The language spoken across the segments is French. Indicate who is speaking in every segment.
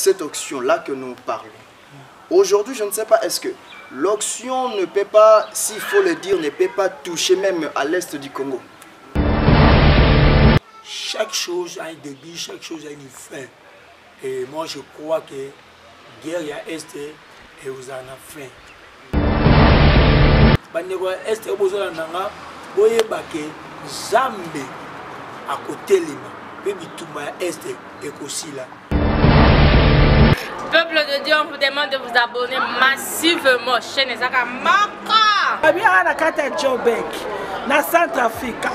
Speaker 1: cette auction-là que nous parlons. Aujourd'hui, je ne sais pas, est-ce que l'auction ne peut pas, s'il faut le dire, ne peut pas toucher même à l'est du Congo?
Speaker 2: Chaque chose a un début, chaque chose a une fin. Et moi, je crois que guerre il y a est et vous en avez fin. Bandeko est bozala nanga boye bake Zambe à côté lima baby tuma est et kosila.
Speaker 3: Peuple de Dieu, on vous demande de vous abonner massivement chaîne Ezaka Maka.
Speaker 4: Babi ana kata Jobek na Centrafrique.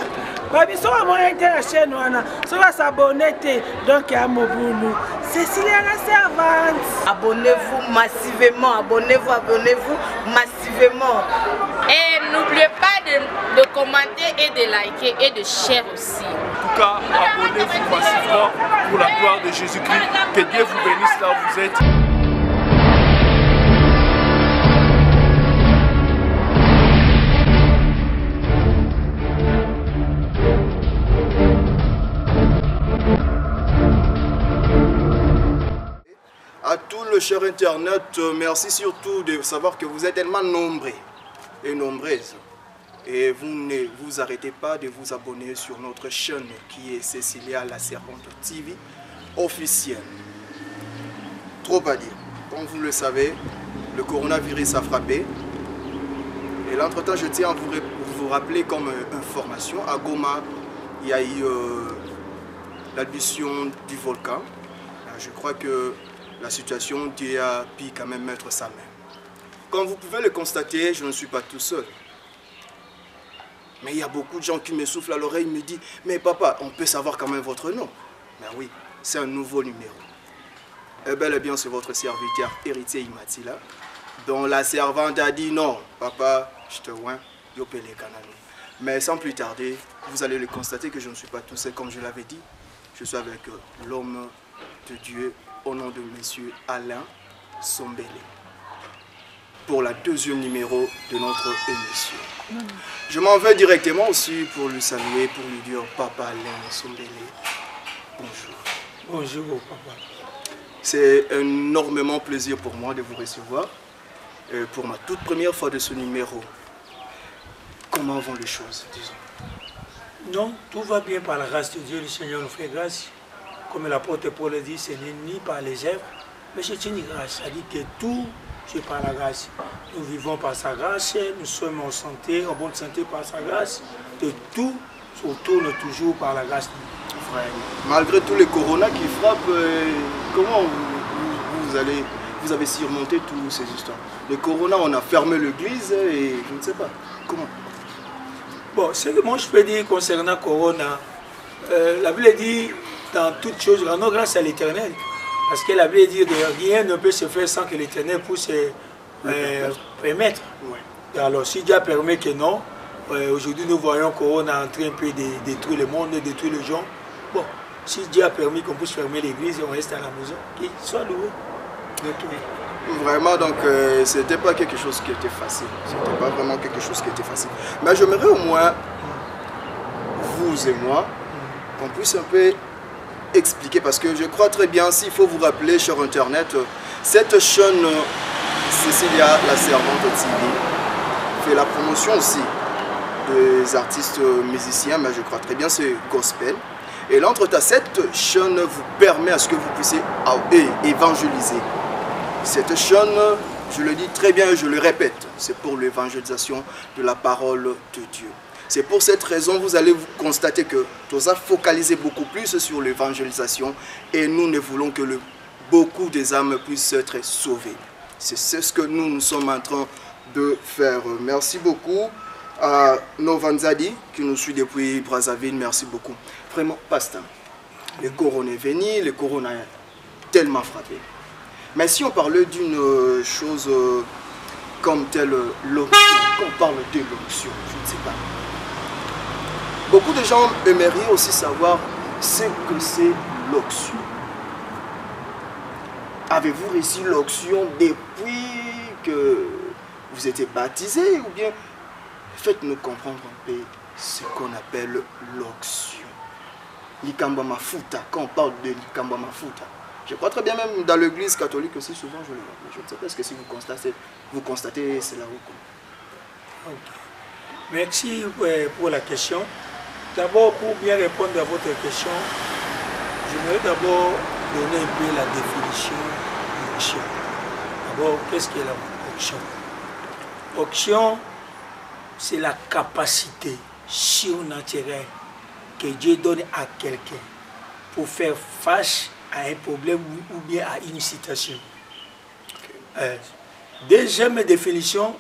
Speaker 4: Babi so va moyen de la chaîne wana, so va s'abonner donc à Mobulu. Cécilia la servante.
Speaker 5: Abonnez-vous massivement, abonnez-vous massivement.
Speaker 3: Et n'oubliez pas de commenter et de liker et de share aussi.
Speaker 6: En tout cas, abonnez-vous massivement pour la gloire de Jésus-Christ. Que Dieu vous bénisse là où vous êtes.
Speaker 1: À tout le cher Internet, merci surtout de savoir que vous êtes tellement nombreux et nombreuses. Et vous ne vous arrêtez pas de vous abonner sur notre chaîne qui est Cécilia la Servante TV officielle. Trop à dire. Comme vous le savez, le coronavirus a frappé. Et l'entretemps, je tiens à vous rappeler comme information, à Goma, il y a eu l'albition du volcan. Je crois que la situation, Dieu a pu quand même mettre sa main. Comme vous pouvez le constater, je ne suis pas tout seul. Mais il y a beaucoup de gens qui me soufflent à l'oreille, me disent « Mais papa, on peut savoir quand même votre nom ?» Ben oui, c'est un nouveau numéro. Et bel et bien, c'est votre serviteur héritier Imatila, dont la servante a dit « Non, papa, je te vois, yo pele kanano. » Mais sans plus tarder, vous allez le constater que je ne suis pas tout seul, comme je l'avais dit. Je suis avec l'homme de Dieu, au nom de monsieur Alain Sombele, pour la deuxième numéro de notre émission. Je m'en vais directement aussi pour lui saluer, pour lui dire papa Alain Sombele, bonjour.
Speaker 2: Bonjour papa.
Speaker 1: C'est énormément plaisir pour moi de vous recevoir pour ma toute première fois de ce numéro. Comment vont les choses, disons?
Speaker 2: Non, tout va bien par la grâce de Dieu, le Seigneur nous fait grâce. Comme l'apôtre Paul dit, ce n'est ni par les œuvres, mais c'est une grâce. Ça dit que tout, c'est par la grâce. Nous vivons par sa grâce, nous sommes en santé, en bonne santé par sa grâce. De tout se tourne toujours par la grâce.
Speaker 1: Frère, malgré tous les coronas qui frappent, comment vous avez surmonté toutes ces histoires? Les coronas, on a fermé l'église et je ne sais pas. Comment?
Speaker 2: Bon, ce que moi je peux dire concernant Corona, la Bible dit dans toutes choses, rendons grâce à l'Éternel. Parce que la Bible dit que rien ne peut se faire sans que l'Éternel puisse permettre. Ouais. Alors si Dieu permet que non, aujourd'hui nous voyons Corona en train un peu de détruire le monde, de détruire les gens. Bon, si Dieu a permis qu'on puisse fermer l'église et on reste à la maison, qu'il soit loué.
Speaker 1: Vraiment, donc, c'était pas quelque chose qui était facile. C'était pas vraiment quelque chose qui était facile. Mais j'aimerais au moins, vous et moi, qu'on puisse un peu expliquer, parce que je crois très bien, s'il faut vous rappeler sur Internet, cette chaîne Cécilia la Servante TV fait la promotion aussi des artistes musiciens, mais je crois très bien c'est gospel. Et l'entretemps, cette chaîne vous permet à ce que vous puissiez évangéliser. Cette chaîne, je le dis très bien et je le répète, c'est pour l'évangélisation de la parole de Dieu. C'est pour cette raison que vous allez constater que nous avons focalisé beaucoup plus sur l'évangélisation et nous ne voulons que beaucoup des âmes puissent être sauvées. C'est ce que nous sommes en train de faire. Merci beaucoup à Novanzadi qui nous suit depuis Brazzaville. Merci beaucoup. Vraiment, pasteur. Le corona est venu, le corona a tellement frappé. Mais si on parlait d'une chose comme telle l'onction, quand on parle de l'onction, je ne sais pas. Beaucoup de gens aimeraient aussi savoir ce que c'est l'onction. Avez-vous reçu l'onction depuis que vous étiez baptisé ou bien faites-nous comprendre un peu ce qu'on appelle l'onction. Likamba Mafuta, quand on parle de Likamba Mafuta, Je crois très bien même dans l'église catholique aussi, souvent je le vois. Mais je ne sais pas si vous constatez cela ou quoi.
Speaker 2: Okay. Merci pour la question. D'abord, pour bien répondre à votre question, j'aimerais d'abord donner un peu la définition d'auction. D'abord, qu'est-ce qu'est l'auction? Auction, c'est la capacité surnaturelle que Dieu donne à quelqu'un pour faire face à un problème ou bien à une situation. Deuxième définition,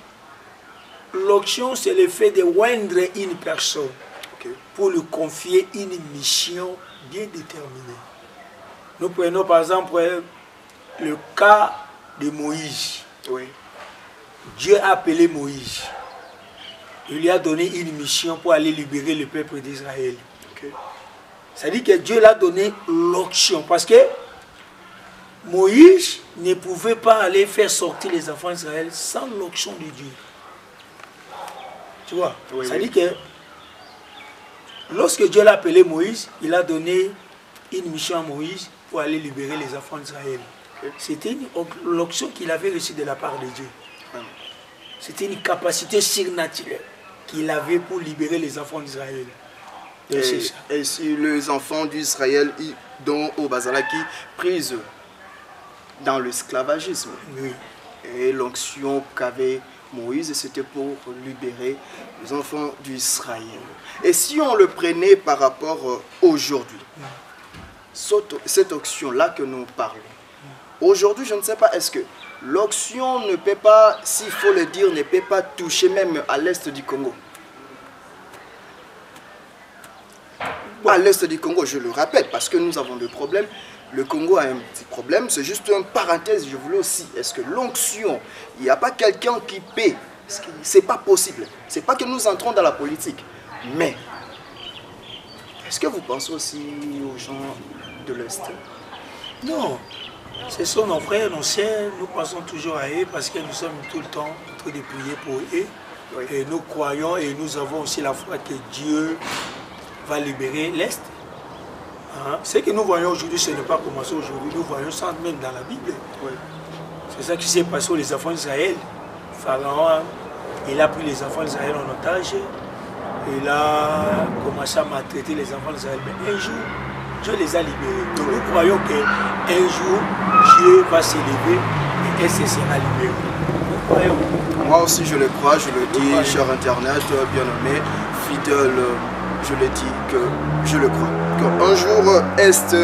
Speaker 2: l'auction, c'est le fait de rendre une personne pour lui confier une mission bien déterminée. Nous prenons par exemple le cas de Moïse.
Speaker 1: Oui.
Speaker 2: Dieu a appelé Moïse. Il lui a donné une mission pour aller libérer le peuple d'Israël. C'est-à-dire que Dieu l'a donné l'onction. Parce que Moïse ne pouvait pas aller faire sortir les enfants d'Israël sans l'onction de Dieu. Tu vois? Oui, c'est-à-dire que lorsque Dieu l'a appelé Moïse, il a donné une mission à Moïse pour aller libérer les enfants d'Israël. C'était l'onction qu'il avait reçue de la part de Dieu. C'était une capacité surnaturelle qu'il avait pour libérer les enfants d'Israël.
Speaker 1: Et si les enfants d'Israël, dont au Bazalaki, pris dans l'esclavagisme.
Speaker 2: Oui.
Speaker 1: Et l'onction qu'avait Moïse, c'était pour libérer les enfants d'Israël. Et si on le prenait par rapport aujourd'hui, cette onction-là que nous parlons, aujourd'hui, je ne sais pas, est-ce que l'onction ne peut pas, s'il faut le dire, ne peut pas toucher même à l'est du Congo? À l'est du Congo, je le rappelle, parce que nous avons des problèmes. Le Congo a un petit problème, c'est juste une parenthèse, je voulais aussi. Est-ce que l'onction, il n'y a pas quelqu'un qui paie? C'est pas possible. C'est pas que nous entrons dans la politique. Mais, est-ce que vous pensez aussi aux gens de l'Est?
Speaker 2: Non. Ce sont nos frères, nos sœurs, nous pensons toujours à eux parce que nous sommes tout le temps en train de prier pour eux. Oui. Et nous croyons et nous avons aussi la foi que Dieu va libérer l'Est. Ce que nous voyons aujourd'hui, ce n'est pas commencé aujourd'hui, nous voyons ça même dans la Bible. Oui. C'est ça qui s'est passé aux les enfants d'Israël. Pharaon, il a pris les enfants d'Israël en otage, il a commencé à maltraiter les enfants d'Israël. Mais un jour, Dieu les a libérés. Donc nous croyons qu'un jour, Dieu va s'élever et elle se sera libérée. Nous croyons.
Speaker 1: Moi aussi je le crois, je le dis, cher Internet, bien nommé, fidèle, je le dis que je le crois. Qu'un jour, Est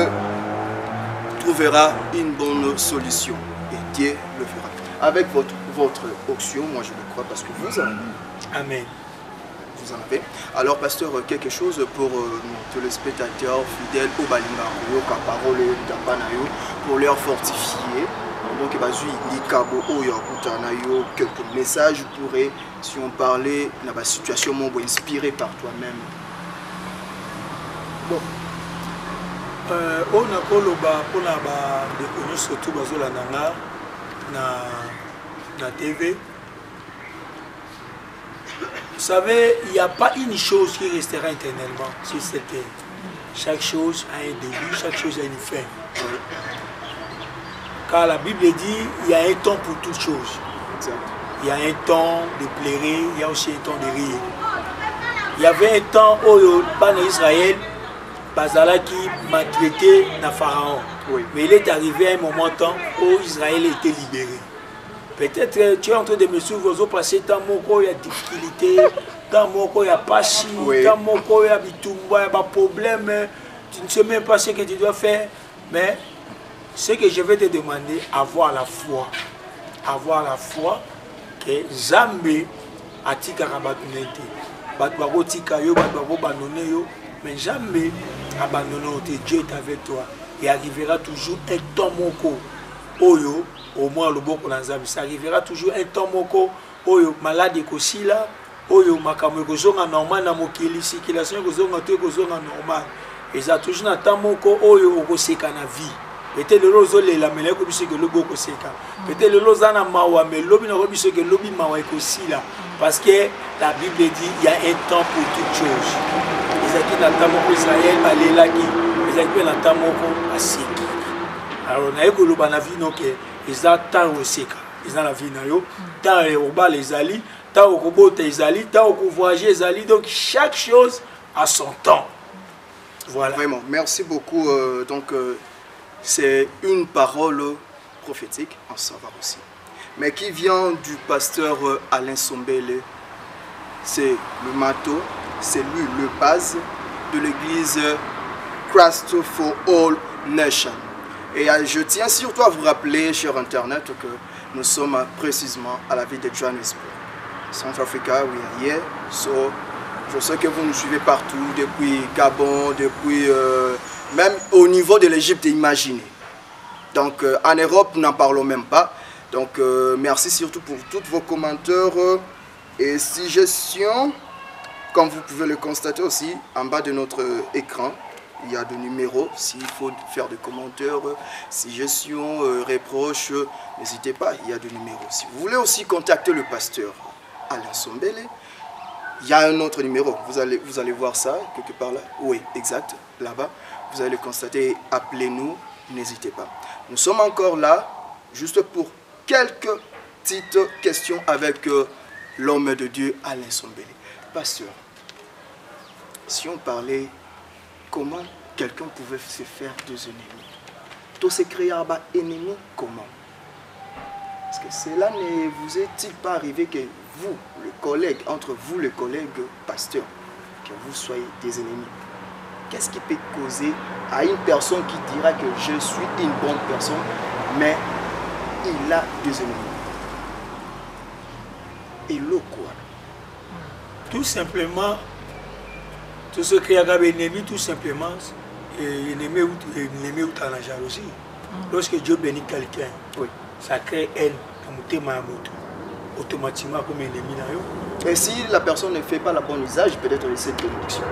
Speaker 1: trouvera une bonne solution et Dieu le fera. Avec votre onction, moi je le crois parce que vous en avez.
Speaker 2: Amen.
Speaker 1: Vous en avez. Alors, pasteur, quelque chose pour nos téléspectateurs fidèles au Balingario, Kaparole, Dambanayo, pour leur fortifier. Donc, quelques messages pourraient, si on parlait de la situation inspirée par toi-même.
Speaker 2: Bon. On a pour la surtout na TV. Vous savez, il n'y a pas une chose qui restera éternellement sur cette terre. Chaque chose a un début, chaque chose a une fin. Car la Bible dit il y a un temps pour toutes choses. Il y a un temps de pleurer, il y a aussi un temps de rire. Il y avait un temps où le Israël qui maltraitait le Pharaon. Oui. Mais il est arrivé à un moment où Israël était libéré. Peut-être tu es en train de me suivre, vous passez tant il y a difficulté, tant il y a pas si, tant il y a des problèmes, tu ne sais même pas ce que tu dois faire. Mais ce que je vais te demander, avoir la foi que Zambé a tika rabatunete. Batwaro tika yo, batwaro banone yo, mais jamais abandonner. Dieu est avec toi. Il arrivera toujours un temps moko oyo. Au moins le bon ça arrivera toujours un temps moko oyo malade kosila oyo makambo kozonga normal na mokili circulation kozonga to kozonga normal et ça toujours un temps moko oyo okoseka na vie peut-être le lozo la mele ko biso ke lobo koseka peut-être le lozo na mawa mais lobi na ko biso ke lobi mawa ekosila parce que la Bible dit il y a un temps pour toutes choses. Ezaki na temps moko Israël alela ki ezaki na temps moko asiki. Alors na ekoloba na vie donc eza temps oseka eza la vie na yo temps oba les ali temps okobota ezali temps okovoyager ezali donc chaque chose a son temps. Voilà.
Speaker 1: Vraiment, merci beaucoup. C'est une parole prophétique, en savoir aussi. Mais qui vient du pasteur Alain Sombele. C'est le mato, c'est lui le base de l'église Christ for All Nations. Et je tiens surtout à vous rappeler, cher Internet, que nous sommes précisément à la ville de Johannesburg. Centrafrica, we are here. So, je sais que vous nous suivez partout, depuis Gabon, depuis même au niveau de l'Égypte, imaginez. Donc en Europe, nous n'en parlons même pas. Donc merci surtout pour tous vos commentaires et suggestions. Comme vous pouvez le constater aussi, en bas de notre écran, il y a des numéros. S'il faut faire des commentaires, suggestions, reproches, n'hésitez pas, il y a des numéros. Si vous voulez aussi contacter le pasteur Alain Sombele, il y a un autre numéro. Vous allez voir ça quelque part là. Oui, exact, là-bas. Vous allez le constater, appelez-nous, n'hésitez pas. Nous sommes encore là, juste pour quelques petites questions avec l'homme de Dieu, Alain Sombele. Pasteur, si on parlait comment quelqu'un pouvait se faire deux ennemis, tout se créer un ennemi, comment? Parce que cela ne vous est-il pas arrivé que vous, le collègue, entre vous, le collègue pasteur, que vous soyez des ennemis? Qu'est-ce qui peut causer à une personne qui dira que je suis une bonne personne, mais il a deux ennemis? Et le quoi?
Speaker 2: Tout simplement, tout ce qui est ennemi, tout simplement, ennemi ou dans la jalousie. Lorsque Dieu bénit quelqu'un, oui, ça crée haine, automatiquement comme ennemi.
Speaker 1: Et si la personne ne fait pas le bon usage, peut-être de cette bénédiction.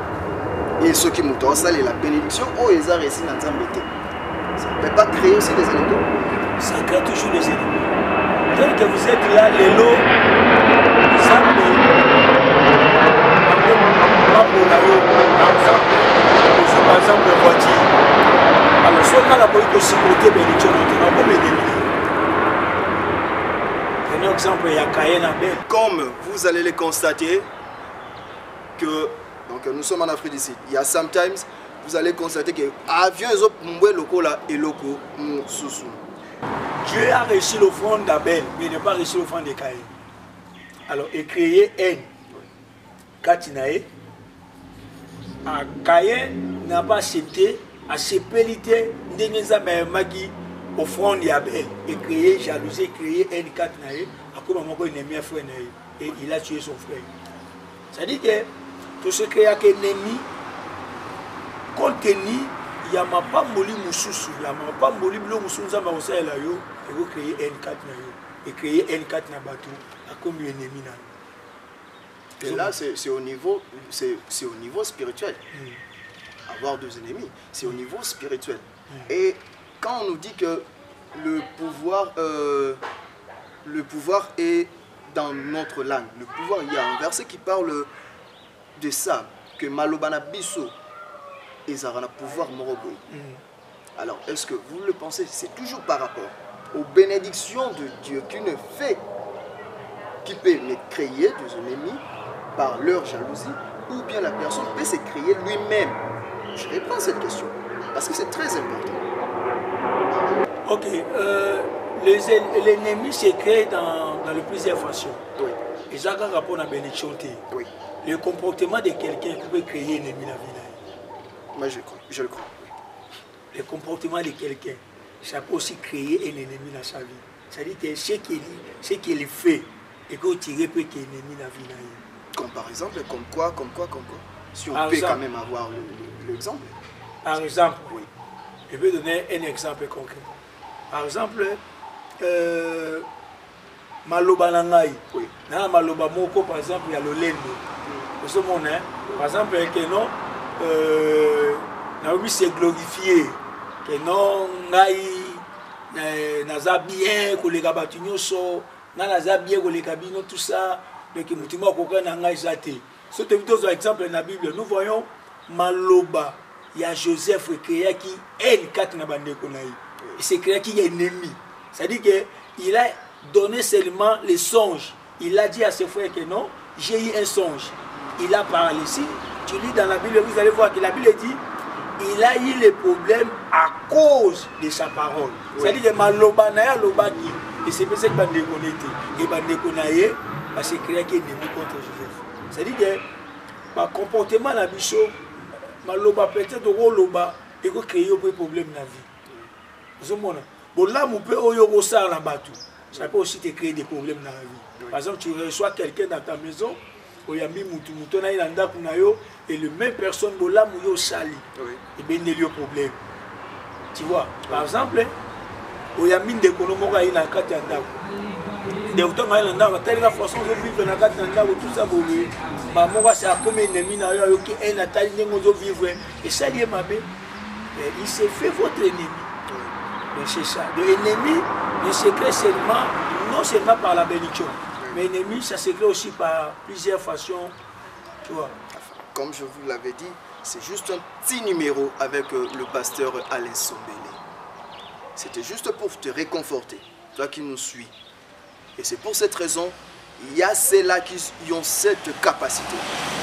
Speaker 1: Et ceux qui m'ont ça, la bénédiction, oh, ils ont réussi dans embêter. Ça ne peut pas créer aussi des ennemis.
Speaker 2: Ça crée toujours des ennemis. Tel que vous êtes là, les lots, les âmes, par exemple, la voiture. Alors, si on a la politique de sécurité, bénédiction, on a comme ennemi. Prenez exemple, il y a Cayenne Abel.
Speaker 1: Comme vous allez le constater, que donc, nous sommes en Afrique du Sud. Il y a sometimes, vous allez constater que avion et locaux,
Speaker 2: Dieu a réussi l'offrande d'Abel, mais il n'a pas réussi l'offrande de Caïn. Alors, il créé haine. Katinae, Caïn n'a pas accepté, à ses pélités, Magi, offrande d'Abel. Il créé jalousie, créé haine, Katinae, à quoi il a mis un frère et il a tué son frère. C'est-à-dire que tout ce qui est ennemi, compte tenu, il n'y a pas de moussous, il n'y a pas de moussous, il y a pas de créer N4 et créer N4 na bateau à comme ennemi.
Speaker 1: Et là, c'est au niveau spirituel. Avoir deux ennemis, c'est au niveau spirituel. Et quand on nous dit que le pouvoir est dans notre langue, le pouvoir, il y a un verset qui parle de ça, que Malobana Bisso et Zarana pouvoir Moroboy. Alors, est-ce que vous le pensez? C'est toujours par rapport aux bénédictions de Dieu qui ne fait, qui peut me créer des ennemis par leur jalousie, ou bien la personne peut se créer lui-même? Je réponds à cette question parce que c'est très important.
Speaker 2: Ok, l'ennemi se crée dans le plusieurs façons.
Speaker 1: Oui.
Speaker 2: Et ça a rapport à la bénédiction.
Speaker 1: Oui.
Speaker 2: Le comportement de quelqu'un qui peut créer un ennemi dans la vie.
Speaker 1: Moi, je le crois. Oui.
Speaker 2: Le comportement de quelqu'un, ça peut aussi créer un ennemi dans sa vie. C'est-à-dire que ce qu'il fait, et qu'on tire peut qu'il y ait un ennemi dans la vie.
Speaker 1: Comme par exemple, comme quoi. Si on
Speaker 2: par
Speaker 1: peut
Speaker 2: exemple, quand
Speaker 1: même avoir l'exemple.
Speaker 2: Par exemple,
Speaker 1: oui.
Speaker 2: Je vais donner un exemple concret. Par exemple, Maloba Nangai.
Speaker 1: Oui.
Speaker 2: Dans Maloba Moko, par exemple, il y a le Lendo. Ce monde, par exemple, que non, Naomi s'est glorifié, que non, Naza bien, que les gabatignos sont, Naza bien, que les cabines, tout ça, mais que Moutima Koka Nangai Zate. C'est un exemple dans la Bible. Nous voyons Maloba, il y a Joseph qui aime 4 Nabande Konaï. Et c'est clair qu'il y a un ennemi. C'est-à-dire qu'il a donné seulement les songes. Il a dit à ses frères que non, j'ai eu un songe. Il a parlé. Si tu lis dans la Bible, vous allez voir que la Bible dit il a eu les problèmes à cause de sa parole. C'est-à-dire que maloba na loba ni et c'est pour ça que bande connecté et bande connaye parce que créer qu'il est ennemi contre Joseph. C'est-à-dire que ma comportement la bicho maloba peut-être au loba et que créer un problème dans la vie. Vous comprenez? Bon là mon peut oyo rosar la batou. Ça peut aussi te créer des problèmes dans la vie. Par exemple, tu reçois quelqu'un dans ta maison oyambi mutu na ilanda kunayo et le même personne bola muyo sali et bien il y a problème. Tu vois, par exemple oyambi de konomoka ina kati ndako de autant ina ndako telle la façon de vivre na kati ndako tout ça bolé ba moka c'est comme ennemi na yo qui est na taille de vivre et ça lié mabé il s'est fait votre ennemi. Mais c'est ça, l'ennemi ne se crée seulement non seulement par la bénédiction. Mais l'ennemi, ça se crée aussi par plusieurs façons. Tu vois.
Speaker 1: Comme je vous l'avais dit, c'est juste un petit numéro avec le pasteur Alain Sombele. C'était juste pour te réconforter, toi qui nous suis. Et c'est pour cette raison, il y a ceux-là qui ont cette capacité.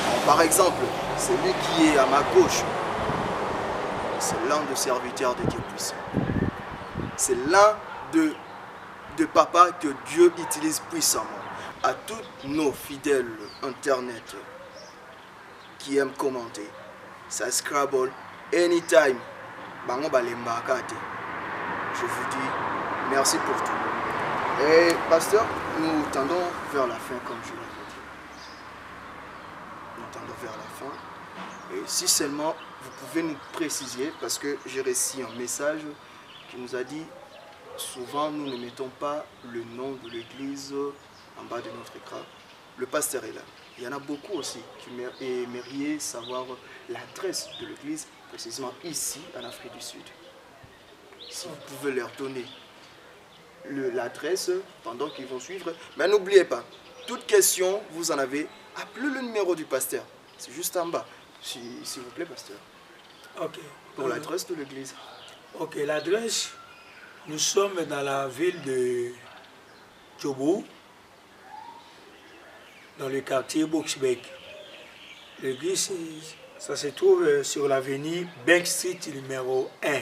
Speaker 1: Alors, par exemple, celui qui est à ma gauche, c'est l'un des serviteurs de Dieu puissant. C'est l'un de papa que Dieu utilise puissamment. À tous nos fidèles internet qui aiment commenter, ça Scrabble, anytime, je vous dis merci pour tout. Et pasteur, nous tendons vers la fin comme je l'avais dit. Nous tendons vers la fin. Et si seulement vous pouvez nous préciser, parce que j'ai reçu un message qui nous a dit souvent nous ne mettons pas le nom de l'église en bas de notre écran. Le pasteur est là. Il y en a beaucoup aussi qui aimeraient savoir l'adresse de l'église, précisément ici en Afrique du Sud. Si vous pouvez leur donner l'adresse pendant qu'ils vont suivre. Mais n'oubliez pas, toute question, vous en avez, appelez le numéro du pasteur. C'est juste en bas, s'il vous plaît, pasteur.
Speaker 2: Ok.
Speaker 1: Pour l'adresse de l'église.
Speaker 2: Ok, l'adresse, nous sommes dans la ville de Djobo, dans le quartier Boxbeck. L'église, ça se trouve sur l'avenue Bank Street numéro 1.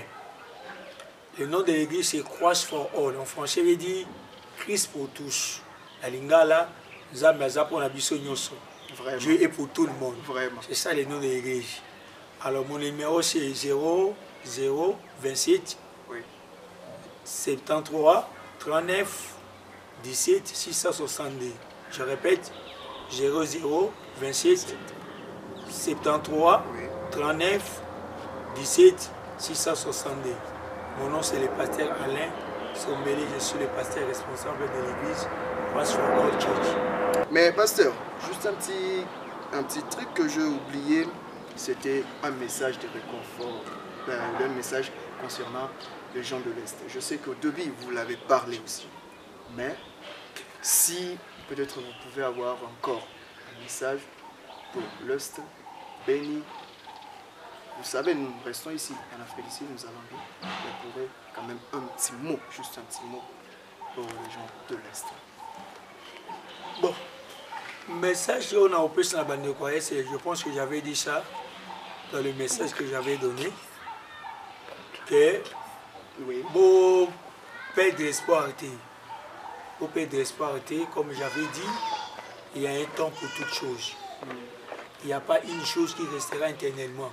Speaker 2: Le nom de l'église c'est Cross for All. En français, il dit Christ pour tous. La lingala, Zambaza pour la biso nyoso. Dieu est pour tout le monde. C'est ça le nom de l'église. Alors mon numéro c'est 0027 73 39 17 662. Je répète, 0027 73 39 17 662. Mon nom c'est le pasteur Alain Sombele, je suis le pasteur responsable de l'église Cross for All Church.
Speaker 1: Mais pasteur, juste un petit truc que j'ai oublié, c'était un message de réconfort, un message concernant les gens de l'Est. Je sais qu'au début, vous l'avez parlé aussi. Mais si peut-être vous pouvez avoir encore un message pour l'Est, béni. Vous savez, nous restons ici, en Afrique du Sud, nous allons bien. Vous pourrez quand même un petit mot, juste un petit mot pour les gens de l'Est.
Speaker 2: Bon, message on a au plus dans la bande de croyance, je pense que j'avais dit ça dans le message que j'avais donné. Que beau perdre l'espoir, comme j'avais dit, il y a un temps pour toute chose. Il n'y a pas une chose qui restera éternellement.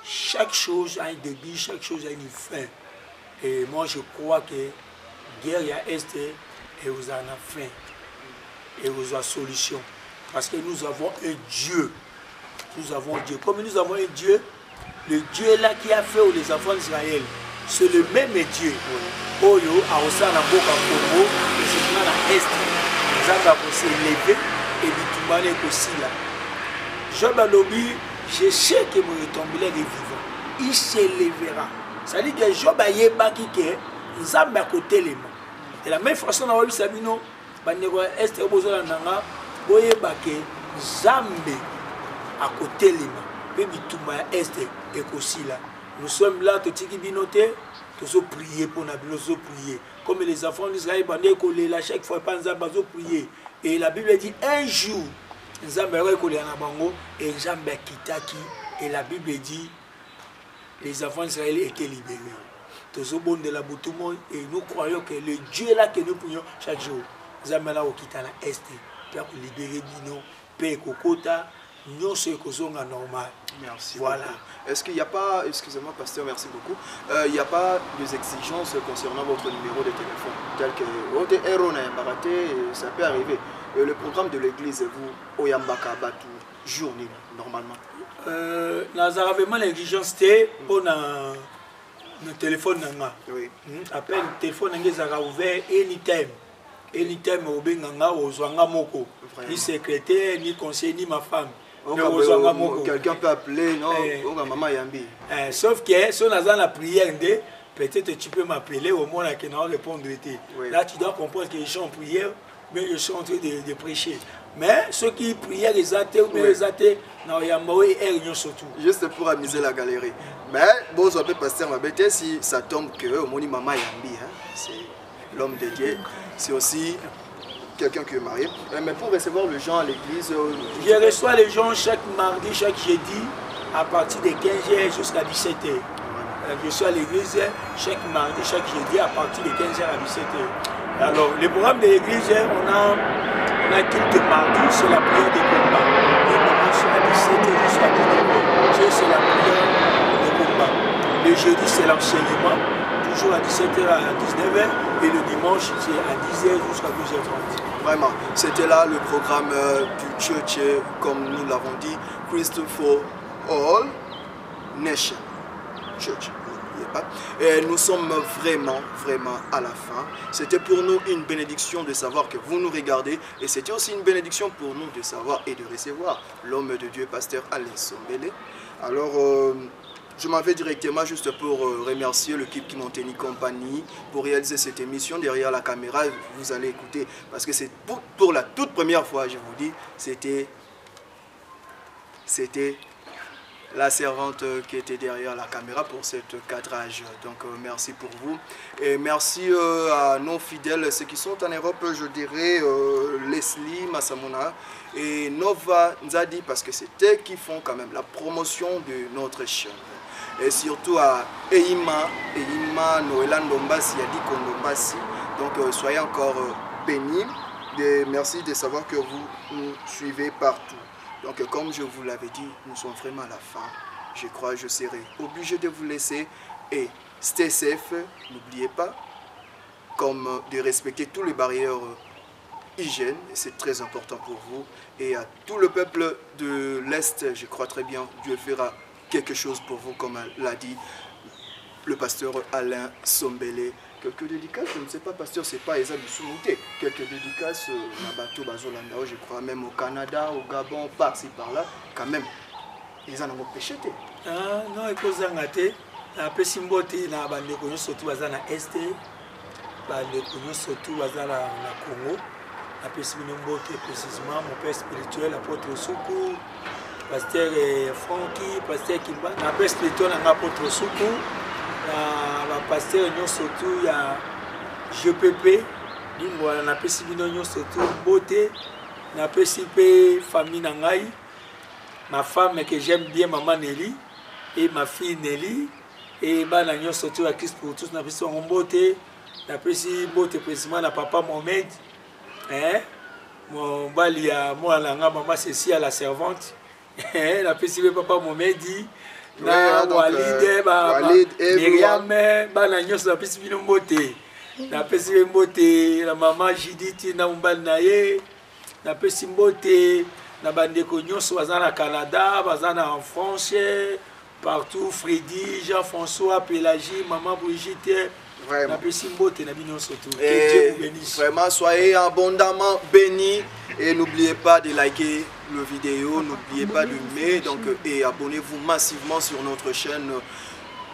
Speaker 2: Chaque chose a un début, chaque chose a une fin. Et moi je crois que guerre il y a Est et vous en avez fin. Et vous avez solution. Parce que nous avons un Dieu. Nous avons un Dieu. Comme nous avons un Dieu, le Dieu là qui a fait les enfants d'Israël, c'est le même Dieu. Oyo a aussi la boca Congo, et c'est dans l'Est. Nous avons s'élevé et nous avons aussi là. Job a lobby, je sais que mon retombé est vivant. Il s'élèvera. Ça dit que Job a yéba qui est, nous avons à côté les mains. De la même façon, on a vu Sabino, Est et Bozolanda, Boyeba que Zambé à côté les mains. Puis Bitumba Est et aussi là. Nous sommes là, tout ce qui binoté, Tous prier pour nous prier. Comme les enfants d'Israël, à chaque fois, ils prier. Et la Bible dit un jour, et et la Bible dit les enfants d'Israël étaient libérés. Tous au bon de la boutoumon et nous croyons que le Dieu est là que nous prions chaque jour. Nous avons là au Kitana Est pour libérer Bino, paix, Kokota, nous sommes normal.
Speaker 1: Merci.
Speaker 2: Voilà.
Speaker 1: Est-ce qu'il n'y a pas, excusez-moi pasteur, merci beaucoup, il n'y a pas des exigences concernant votre numéro de téléphone tel que votre héros n'a pas raté, ça peut arriver. Le programme de l'église, vous, Oyambaka Batu, journée, normalement.
Speaker 2: Nous avons vraiment l'exigence pour le téléphone.
Speaker 1: Oui.
Speaker 2: Après, le téléphone est ouvert anytime. Anytime, ni secrétaire, ni conseiller, ni ma femme.
Speaker 1: Quelqu'un peut appeler, non, maman Yambi.
Speaker 2: Sauf que si on a la prière, peut-être tu peux m'appeler au moins que nous répondre.
Speaker 1: Oui.
Speaker 2: Là, tu dois comprendre que je suis en prière, mais je suis en train de prêcher. Mais ceux qui priaient les athées ou les athées, surtout.
Speaker 1: Juste pour amuser la galerie. Mais bon, je peux passer ma bête si ça tombe que au moins maman Yambi, hein, c'est l'homme de Dieu, c'est aussi quelqu'un qui est marié. Mais pour recevoir les gens à l'église,
Speaker 2: je reçois les gens chaque mardi, chaque jeudi, à partir de 15h jusqu'à 17h. Je suis à l'église chaque mardi, chaque jeudi, à partir de 15h à 17h. Alors, le programme de l'église, on a culte mardi, c'est la prière des combats. On commence à 17h jusqu'à 19h. C'est la prière des combats. Le jeudi, c'est l'enseignement, toujours à 17h à 19h. Et le dimanche, c'est à 10h jusqu'à 12h30.
Speaker 1: Vraiment, c'était là le programme du church, comme nous l'avons dit, Christ for All Nation Church. Et nous sommes vraiment à la fin. C'était pour nous une bénédiction de savoir que vous nous regardez. Et c'était aussi une bénédiction pour nous de savoir et de recevoir l'homme de Dieu, pasteur Alain Sombele. Alors, je m'en vais directement juste pour remercier l'équipe qui m'ont tenu compagnie pour réaliser cette émission. Derrière la caméra, vous allez écouter, parce que c'est pour la toute première fois, je vous dis, c'était la servante qui était derrière la caméra pour cette cadrage. Donc merci pour vous. Et merci à nos fidèles, ceux qui sont en Europe, je dirais Leslie Massamona et Nova Nzadi, parce que c'est eux qui font quand même la promotion de notre chaîne. Et surtout à Eima Noëlan Dombasi, Yadi Kondombasi. Donc soyez encore bénis. Merci de savoir que vous nous suivez partout. Donc comme je vous l'avais dit, nous sommes vraiment à la fin. Je crois que je serai obligé de vous laisser. Et stay safe, n'oubliez pas, comme de respecter toutes les barrières hygiène. C'est très important pour vous. Et à tout le peuple de l'Est, je crois très bien, Dieu fera quelque chose pour vous, comme l'a dit le pasteur Alain Sombele. Quelques dédicaces, je ne sais pas, pasteur, c'est pas Eza Bissoumoute. Quelques dédicaces, Nabato Bazolanda, je crois, même au Canada, au Gabon, par-ci, par-là, quand même, ils en ont péché.
Speaker 2: Ah non, il faut s'engager. Après, si on a bandé connu surtout à la Est, bandé connu surtout à la Congo. Après, si on a précisément mon père spirituel, apôtre Soukou, pasteur Francky, pasteur Kimba. Après, spirituel, on a apôtre Soukou. Pasteur surtout il y a GPP, on a surtout beauté, on a famille Nangaï, ma femme que j'aime bien, maman Nelly, et ma fille Nelly, et on surtout à Christ pour tous, on a beauté, on a beauté précisément à papa Mohamed, mon bali à moi, maman Cécile, la servante, on a papa Mohamed dit. Na Walid Myriam bana nyonso na pesi bino mbote na pesi mbote na mama Judith na mbali na ye na pesi mbote na bandeko nyonso baza na Canada baza na en France partout Freddy Jean-François Pélagie maman Brigitte na pesi mbote na bino surtout que Dieu vous bénisse.
Speaker 1: Vraiment soyez abondamment bénis et n'oubliez pas de liker le vidéo, n'oubliez pas de m'aimer donc et abonnez-vous massivement sur notre chaîne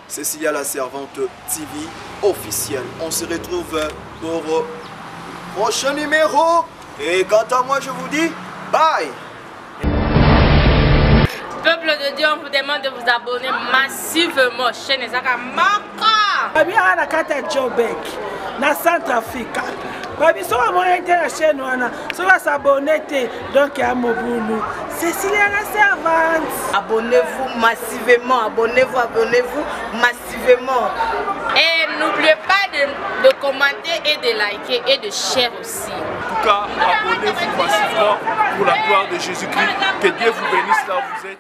Speaker 1: Cécilia la Servante TV officielle. On se retrouve pour le prochain numéro et quant à moi je vous dis bye.
Speaker 3: Peuple de Dieu, on vous demande de vous abonner massivement. Chaîne Ezaka Maka.
Speaker 4: Babi ana kata Jobek na Centrafrique. Babi so a moyen de la chaîne wana. So va s'abonner donc à Mobulu. Cécilia la servante.
Speaker 5: Abonnez-vous massivement, abonnez-vous massivement.
Speaker 3: Et n'oubliez pas de commenter et de liker et de share aussi.
Speaker 6: En tout cas, abonnez-vous massivement pour la gloire de Jésus-Christ. Que Dieu vous bénisse là où vous êtes.